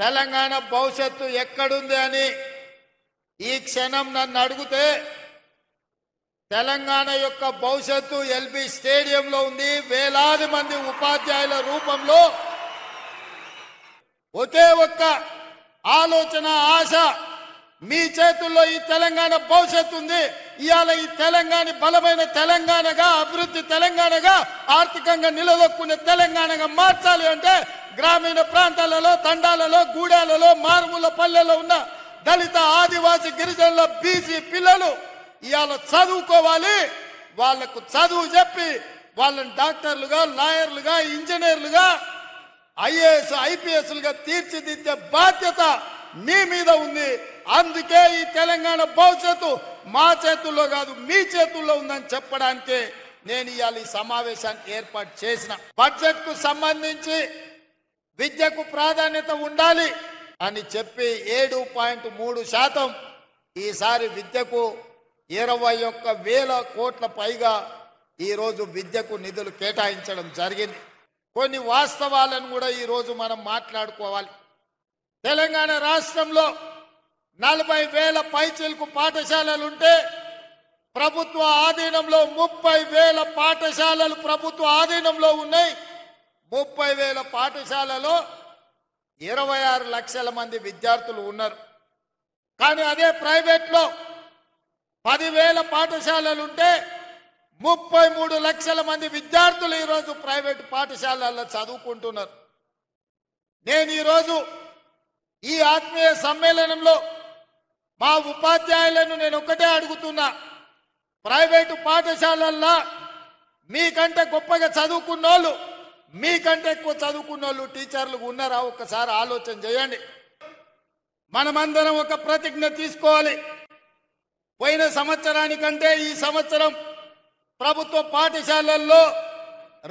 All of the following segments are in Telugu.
తెలంగాణ భవిష్యత్తు ఎక్కడుంది అని ఈ క్షణం నన్ను అడిగితే తెలంగాణ యొక్క భవిష్యత్తు ఎల్బీ స్టేడియంలో ఉంది. వేలాది మంది ఉపాధ్యాయుల రూపంలో ఒకే ఒక్క ఆలోచన, ఆశ, మీ చేతుల్లో ఈ తెలంగాణ భవిష్యత్తు ఉంది. ఇవాళ ఈ తెలంగాణ బలమైన తెలంగాణగా, అభివృద్ధి తెలంగాణగా, ఆర్థికంగా నిలదొక్కునే తెలంగాణగా మార్చాలి అంటే గ్రామీణ ప్రాంతాలలో, తండాలలో, గూడాలలో, మారుమూల పల్లెల్లో ఉన్న దళిత, ఆదివాసీ, గిరిజనుల, బీసీ పిల్లలు ఇవాళ చదువుకోవాలి. వాళ్లకు చదువు చెప్పి వాళ్ళని డాక్టర్లుగా, లాయర్లుగా, ఇంజనీర్లుగా, ఐఏఎస్, ఐపీఎస్లుగా తీర్చిదిద్దే బాధ్యత మీ మీద ఉంది. అందుకే ఈ తెలంగాణ భవిష్యత్తు మా చేతుల్లో కాదు, మీ చేతుల్లో ఉందని చెప్పడానికి నేను ఇవాళ ఈ సమావేశాన్ని ఏర్పాటు చేసిన. బడ్జెట్ కు సంబంధించి విద్యకు ప్రాధాన్యత ఉండాలి అని చెప్పి 7.3% ఈసారి విద్యకు 21,000 కోట్ల పైగా ఈరోజు విద్యకు నిధులు కేటాయించడం జరిగింది. కొన్ని వాస్తవాలను కూడా ఈరోజు మనం మాట్లాడుకోవాలి. తెలంగాణ రాష్ట్రంలో 40,000 పైచిలకు పాఠశాలలుంటే ప్రభుత్వ ఆధీనంలో 30,000 పాఠశాలలు ప్రభుత్వ ఆధీనంలో ఉన్నాయి. 30,000 పాఠశాలలో 26 లక్షల మంది విద్యార్థులు ఉన్నారు. కానీ అదే ప్రైవేట్లో 10,000 పాఠశాలలుంటే 33 లక్షల మంది విద్యార్థులు ఈరోజు ప్రైవేటు పాఠశాలల్లో చదువుకుంటున్నారు. నేను ఈరోజు ఈ ఆత్మీయ సమ్మేళనంలో మా ఉపాధ్యాయులను నేను ఒకటే అడుగుతున్నా, ప్రైవేటు పాఠశాలల్లో మీకంటే గొప్పగా చదువుకున్నోళ్ళు, మీకంటే ఎక్కువ చదువుకున్నోళ్ళు టీచర్లు ఉన్నారా? ఒక్కసారి ఆలోచన చేయండి. మనమందరం ఒక ప్రతిజ్ఞ తీసుకోవాలి. పోయిన సంవత్సరానికంటే ఈ సంవత్సరం ప్రభుత్వ పాఠశాలల్లో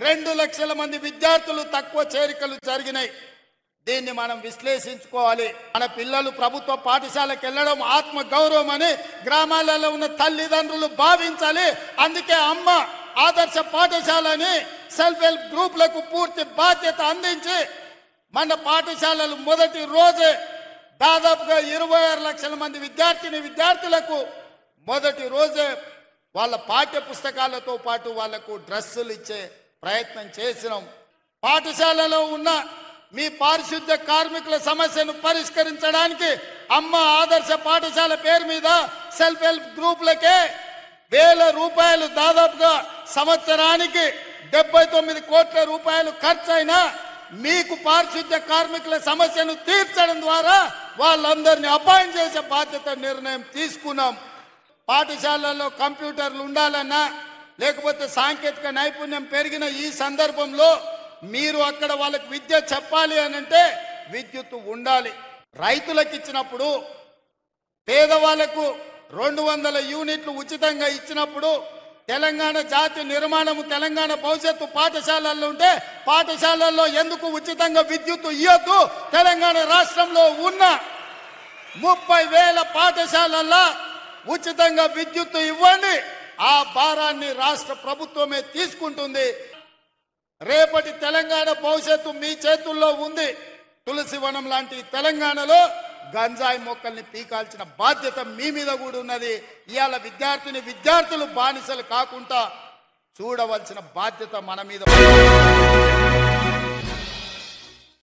2 లక్షల మంది విద్యార్థులు తక్కువ చేరికలు జరిగినాయి. దీన్ని మనం విశ్లేషించుకోవాలి. మన పిల్లలు ప్రభుత్వ పాఠశాలకు వెళ్ళడం ఆత్మ గౌరవం అని గ్రామాలలో ఉన్న తల్లిదండ్రులు భావించాలి. అందుకే అమ్మ ఆదర్శ పాఠశాలని సెల్ఫ్ హెల్ప్ గ్రూపులకు పూర్తి బాధ్యత అందించి మన పాఠశాలలు మొదటి రోజే దాదాపుగా 26 లక్షల మంది విద్యార్థులకు మొదటి రోజే వాళ్ళ పాఠ్య పుస్తకాలతో పాటు వాళ్లకు డ్రెస్సులు ఇచ్చే ప్రయత్నం చేసినాం. పాఠశాలలో ఉన్న మీ పారిశుద్ధ్య కార్మికుల సమస్యను పరిష్కరించడానికి అమ్మ ఆదర్శ పాఠశాల పేరు మీద సెల్ఫ్ హెల్ప్ గ్రూపులకే 1,000 రూపాయలు, దాదాపుగా సంవత్సరానికి 79 కోట్ల రూపాయలు ఖర్చు అయినా మీకు పారిశుద్ధ్య కార్మికుల సమస్యను తీర్చడం ద్వారా వాళ్ళందరినీ అపాయింట్ చేసే బాధ్యత నిర్ణయం తీసుకున్నాం. పాఠశాలల్లో కంప్యూటర్లు ఉండాలన్నా, లేకపోతే సాంకేతిక నైపుణ్యం పెరిగిన ఈ సందర్భంలో మీరు అక్కడ వాళ్ళకి విద్య చెప్పాలి అనంటే విద్యుత్ ఉండాలి. రైతులకు ఇచ్చినప్పుడు, పేదవాళ్లకు 200 యూనిట్లు ఉచితంగా ఇచ్చినప్పుడు, తెలంగాణ జాతి నిర్మాణము, తెలంగాణ భవిష్యత్తు పాఠశాలల్లో ఉంటే పాఠశాలల్లో ఎందుకు ఉచితంగా విద్యుత్ ఇవ్వద్దు? తెలంగాణ రాష్ట్రంలో ఉన్న 30,000 పాఠశాలల్లో ఉచితంగా విద్యుత్ ఇవ్వండి. ఆ భారాన్ని రాష్ట్ర ప్రభుత్వమే తీసుకుంటుంది. రేపటి తెలంగాణ భవిష్యత్తు మీ చేతుల్లో ఉంది. తులసివనం లాంటి తెలంగాణలో గంజాయి మొక్కల్ని పీకాల్సిన బాధ్యత మీ మీద కూడా ఉన్నది. ఇవాళ విద్యార్థులు బానిసలు కాకుండా చూడవలసిన బాధ్యత మన మీద.